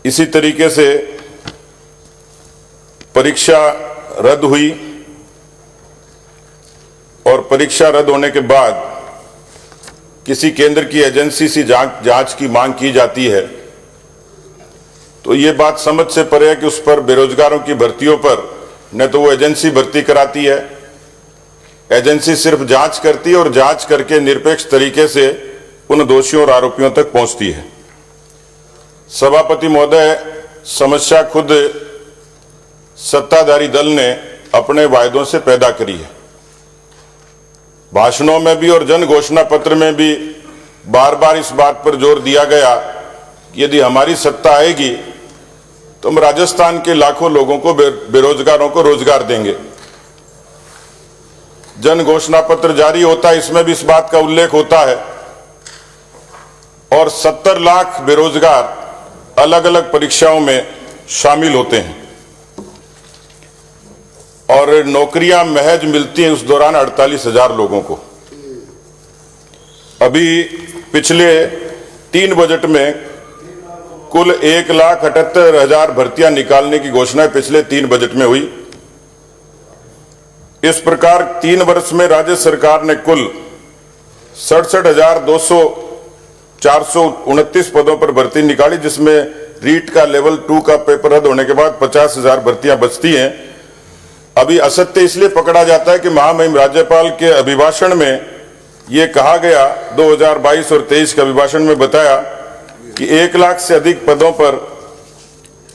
इसी तरीके से परीक्षा रद्द हुई और परीक्षा रद्द होने के बाद किसी केंद्र की एजेंसी से जांच की मांग की जाती है तो ये बात समझ से परे है कि उस पर बेरोजगारों की भर्तियों पर न तो वो एजेंसी भर्ती कराती है, एजेंसी सिर्फ जांच करती है और जांच करके निरपेक्ष तरीके से उन दोषियों और आरोपियों तक पहुंचती है। सभापति महोदय, समस्या खुद सत्ताधारी दल ने अपने वायदों से पैदा करी है। भाषणों में भी और जन घोषणा पत्र में भी बार बार इस बात पर जोर दिया गया कि यदि हमारी सत्ता आएगी तो हम राजस्थान के लाखों लोगों को, बेरोजगारों को रोजगार देंगे। जन घोषणा पत्र जारी होता है, इसमें भी इस बात का उल्लेख होता है और 70 लाख बेरोजगार अलग अलग परीक्षाओं में शामिल होते हैं और नौकरियां महज मिलती हैं उस दौरान 48,000 लोगों को। अभी पिछले 3 बजट में कुल 1,78,000 भर्तियां निकालने की घोषणा पिछले 3 बजट में हुई। इस प्रकार 3 वर्ष में राज्य सरकार ने कुल 67,429 पदों पर भर्ती निकाली, जिसमें रीट का लेवल 2 का पेपर रद्द होने के बाद 50,000 भर्तियां बचती हैं। अभी असत्य इसलिए पकड़ा जाता है कि महामहिम राज्यपाल के अभिभाषण में यह कहा गया, 2022 और 23 के अभिभाषण में बताया कि 1 लाख से अधिक पदों पर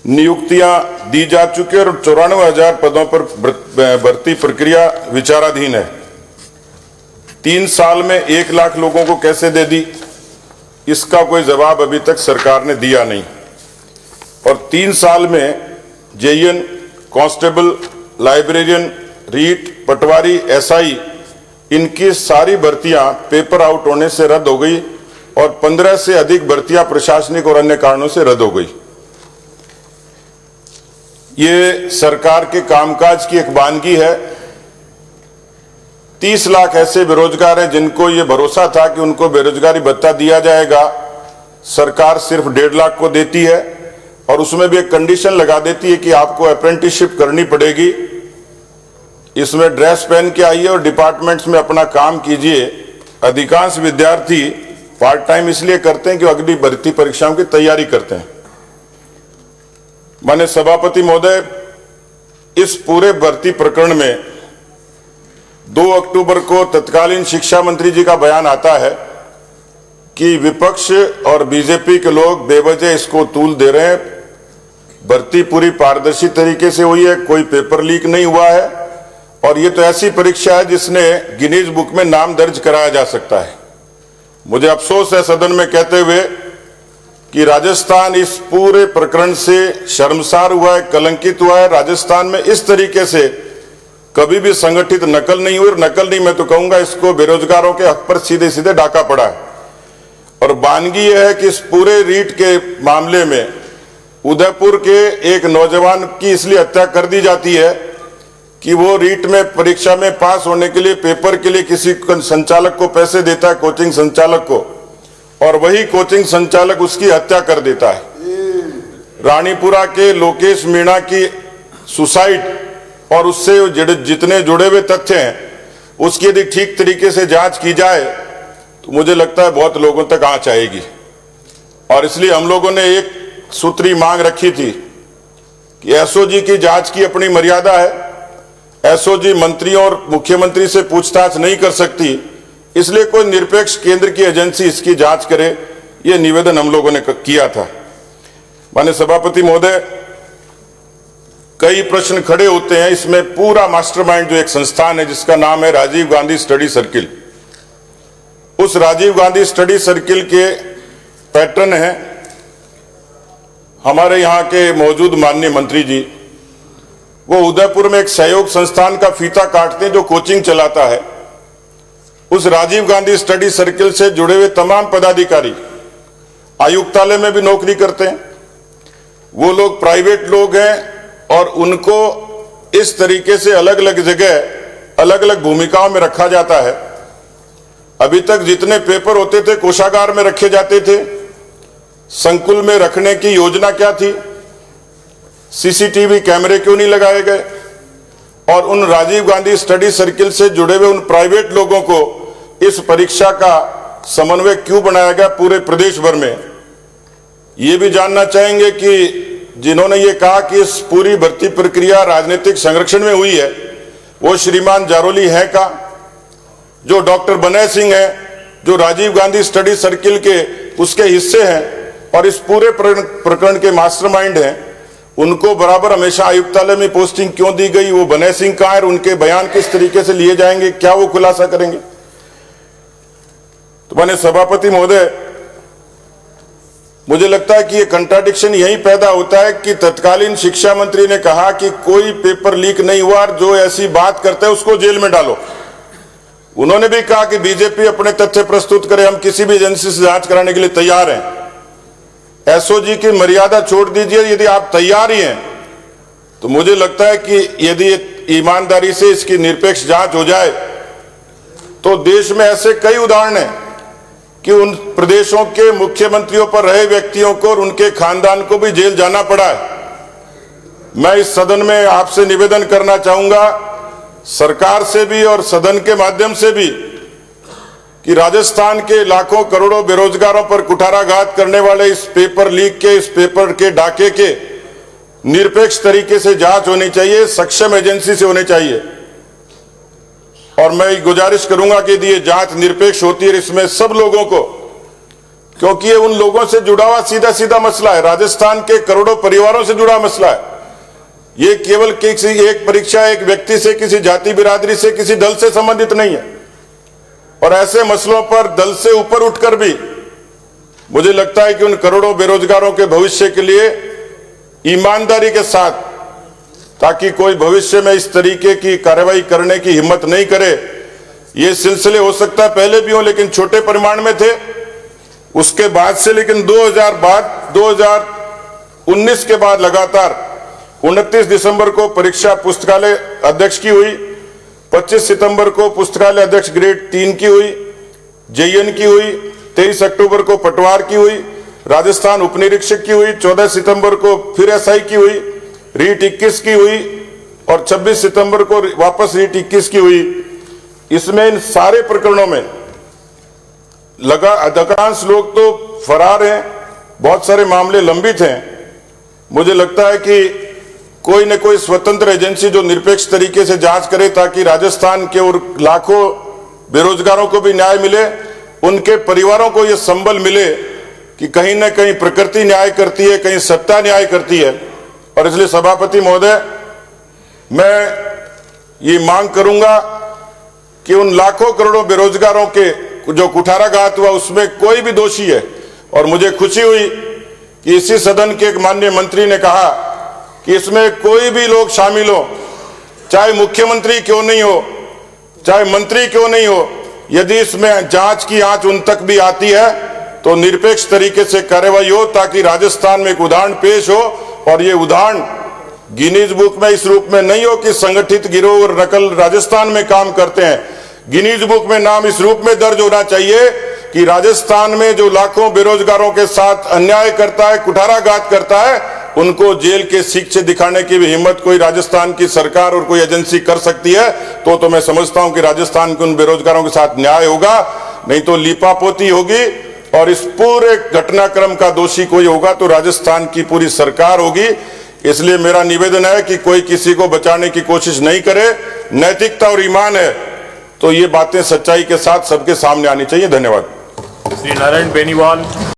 नियुक्तियां दी जा चुकी है और 94,000 पदों पर भर्ती प्रक्रिया विचाराधीन है। 3 साल में 1 लाख लोगों को कैसे दे दी, इसका कोई जवाब अभी तक सरकार ने दिया नहीं। और 3 साल में जेईएन, कांस्टेबल, लाइब्रेरियन, रीट, पटवारी, एसआई, इनकी सारी भर्तियां पेपर आउट होने से रद्द हो गई और 15 से अधिक भर्तियां प्रशासनिक और अन्य कारणों से रद्द हो गई। ये सरकार के कामकाज की एक वानगी है। 30 लाख ऐसे बेरोजगार हैं जिनको ये भरोसा था कि उनको बेरोजगारी भत्ता दिया जाएगा। सरकार सिर्फ 1.5 लाख को देती है और उसमें भी एक कंडीशन लगा देती है कि आपको अप्रेंटिसशिप करनी पड़ेगी, इसमें ड्रेस पहन के आइए और डिपार्टमेंट्स में अपना काम कीजिए। अधिकांश विद्यार्थी पार्ट टाइम इसलिए करते हैं कि अगली भर्ती परीक्षाओं की तैयारी करते हैं। माननीय सभापति महोदय, इस पूरे भर्ती प्रकरण में 2 अक्टूबर को तत्कालीन शिक्षा मंत्री जी का बयान आता है कि विपक्ष और बीजेपी के लोग बेवजह इसको तूल दे रहे हैं। भर्ती पूरी पारदर्शी तरीके से हुई है, कोई पेपर लीक नहीं हुआ है और ये तो ऐसी परीक्षा है जिसने गिनीज बुक में नाम दर्ज कराया जा सकता है। मुझे अफसोस है सदन में कहते हुए कि राजस्थान इस पूरे प्रकरण से शर्मसार हुआ है, कलंकित हुआ है। राजस्थान में इस तरीके से कभी भी संगठित नकल नहीं हुई और नकल नहीं, मैं तो कहूंगा इसको बेरोजगारों के हक पर सीधे सीधे डाका पड़ा है। और वानगी यह है कि इस पूरे रीट के मामले में उदयपुर के एक नौजवान की इसलिए हत्या कर दी जाती है कि वो रीट में परीक्षा में पास होने के लिए, पेपर के लिए किसी संचालक को पैसे देता है, कोचिंग संचालक को, और वही कोचिंग संचालक उसकी हत्या कर देता है। रानीपुरा के लोकेश मीणा की सुसाइड और उससे जितने जुड़े हुए तथ्य हैं उसकी यदि ठीक तरीके से जांच की जाए तो मुझे लगता है बहुत लोगों तक आंच आएगी। और इसलिए हम लोगों ने एक सूत्री मांग रखी थी कि एसओजी की जांच की अपनी मर्यादा है। एसओजी मंत्रियों और मुख्यमंत्री से पूछताछ नहीं कर सकती, इसलिए कोई निरपेक्ष केंद्र की एजेंसी इसकी जांच करे, यह निवेदन हम लोगों ने किया था। माननीय सभापति महोदय, कई प्रश्न खड़े होते हैं। इसमें पूरा मास्टरमाइंड जो एक संस्थान है जिसका नाम है राजीव गांधी स्टडी सर्किल, उस राजीव गांधी स्टडी सर्किल के पैटर्न है हमारे यहाँ के मौजूद माननीय मंत्री जी। वो उदयपुर में एक सहयोग संस्थान का फीता काटते हैं जो कोचिंग चलाता है। उस राजीव गांधी स्टडी सर्किल से जुड़े हुए तमाम पदाधिकारी आयुक्तालय में भी नौकरी करते हैं। वो लोग प्राइवेट लोग हैं और उनको इस तरीके से अलग अलग जगह अलग अलग भूमिकाओं में रखा जाता है। अभी तक जितने पेपर होते थे कोषागार में रखे जाते थे, संकुल में रखने की योजना क्या थी, सीसीटीवी कैमरे क्यों नहीं लगाए गए, और उन राजीव गांधी स्टडी सर्किल से जुड़े हुए उन प्राइवेट लोगों को इस परीक्षा का समन्वय क्यों बनाया गया पूरे प्रदेश भर में। ये भी जानना चाहेंगे कि जिन्होंने ये कहा कि इस पूरी भर्ती प्रक्रिया राजनीतिक संरक्षण में हुई है, वो श्रीमान जारोली है का, जो डॉक्टर बनय सिंह है, जो राजीव गांधी स्टडी सर्किल के उसके हिस्से हैं और इस पूरे प्रकरण के मास्टरमाइंड हैं, उनको बराबर हमेशा आयुक्तालय में पोस्टिंग क्यों दी गई, वो बनय सिंह कहाँ है, उनके बयान किस तरीके से लिए जाएंगे, क्या वो खुलासा करेंगे। तो माननीय सभापति महोदय, मुझे लगता है कि ये कंट्राडिक्शन यही पैदा होता है कि तत्कालीन शिक्षा मंत्री ने कहा कि कोई पेपर लीक नहीं हुआ, जो ऐसी बात करता है उसको जेल में डालो। उन्होंने भी कहा कि बीजेपी अपने तथ्य प्रस्तुत करे, हम किसी भी एजेंसी से जांच कराने के लिए तैयार हैं। एसओजी की मर्यादा छोड़ दीजिए, यदि आप तैयार ही हैं तो मुझे लगता है कि यदि ईमानदारी से इसकी निरपेक्ष जांच हो जाए तो देश में ऐसे कई उदाहरण हैं कि उन प्रदेशों के मुख्यमंत्रियों पर रहे व्यक्तियों को और उनके खानदान को भी जेल जाना पड़ा है। मैं इस सदन में आपसे निवेदन करना चाहूंगा, सरकार से भी और सदन के माध्यम से भी, कि राजस्थान के लाखों करोड़ों बेरोजगारों पर कुठाराघात करने वाले इस पेपर लीक के, इस पेपर के डाके के निरपेक्ष तरीके से जांच होनी चाहिए, सक्षम एजेंसी से होनी चाहिए। और मैं गुजारिश करूंगा कि यदि ये जांच निरपेक्ष होती है इसमें सब लोगों को, क्योंकि ये उन लोगों से जुड़ा हुआ सीधा सीधा मसला है, राजस्थान के करोड़ों परिवारों से जुड़ा मसला है। ये केवल किसी एक परीक्षा, एक व्यक्ति से, किसी जाति बिरादरी से, किसी दल से संबंधित नहीं है। और ऐसे मसलों पर दल से ऊपर उठकर भी मुझे लगता है कि उन करोड़ों बेरोजगारों के भविष्य के लिए ईमानदारी के साथ, ताकि कोई भविष्य में इस तरीके की कार्रवाई करने की हिम्मत नहीं करे। ये सिलसिले हो सकता है पहले भी हो, लेकिन छोटे परिमाण में थे, उसके बाद से, लेकिन 2019 के बाद लगातार 29 दिसंबर को परीक्षा पुस्तकालय अध्यक्ष की हुई, 25 सितंबर को पुस्तकालय अध्यक्ष ग्रेड 3 की हुई, जेईएन की हुई, 23 अक्टूबर को पटवार की हुई, राजस्थान उपनिरीक्षक की हुई, 14 सितंबर को फिर एसआई की हुई, रीट 21 की हुई और 26 सितंबर को वापस रीट 21 की हुई। इसमें इन सारे प्रकरणों में अधिकांश लोग तो फरार हैं, बहुत सारे मामले लंबित हैं। मुझे लगता है कि कोई न कोई स्वतंत्र एजेंसी जो निरपेक्ष तरीके से जांच करे, ताकि राजस्थान के और लाखों बेरोजगारों को भी न्याय मिले, उनके परिवारों को यह संबल मिले कि कहीं न कहीं प्रकृति न्याय करती है, कहीं सत्ता न्याय करती है। और इसलिए सभापति महोदय, मैं ये मांग करूंगा कि उन लाखों करोड़ों बेरोजगारों के जो कुठाराघात हुआ उसमें कोई भी दोषी है। और मुझे खुशी हुई कि इसी सदन के एक माननीय मंत्री ने कहा कि इसमें कोई भी लोग शामिल हो, चाहे मुख्यमंत्री क्यों नहीं हो, चाहे मंत्री क्यों नहीं हो, यदि इसमें जांच की आंच उन तक भी आती है तो निरपेक्ष तरीके से कार्रवाई हो, ताकि राजस्थान में एक उदाहरण पेश हो। और ये उदाहरण गिनीज बुक में इस रूप में नहीं हो कि संगठित गिरोह और नकल राजस्थान में काम करते हैं। गिनीज बुक में नाम इस रूप में दर्ज होना चाहिए कि राजस्थान में जो लाखों बेरोजगारों के साथ अन्याय करता है, कुठाराघात करता है, उनको जेल के सीख से दिखाने की भी हिम्मत कोई राजस्थान की सरकार और कोई एजेंसी कर सकती है तो मैं समझता हूं कि राजस्थान के उन बेरोजगारों के साथ न्याय होगा। नहीं तो लीपापोती होगी और इस पूरे घटनाक्रम का दोषी कोई होगा तो राजस्थान की पूरी सरकार होगी। इसलिए मेरा निवेदन है कि कोई किसी को बचाने की कोशिश नहीं करे। नैतिकता और ईमान है तो ये बातें सच्चाई के साथ सबके सामने आनी चाहिए। धन्यवाद। श्री नारायण बेनीवाल।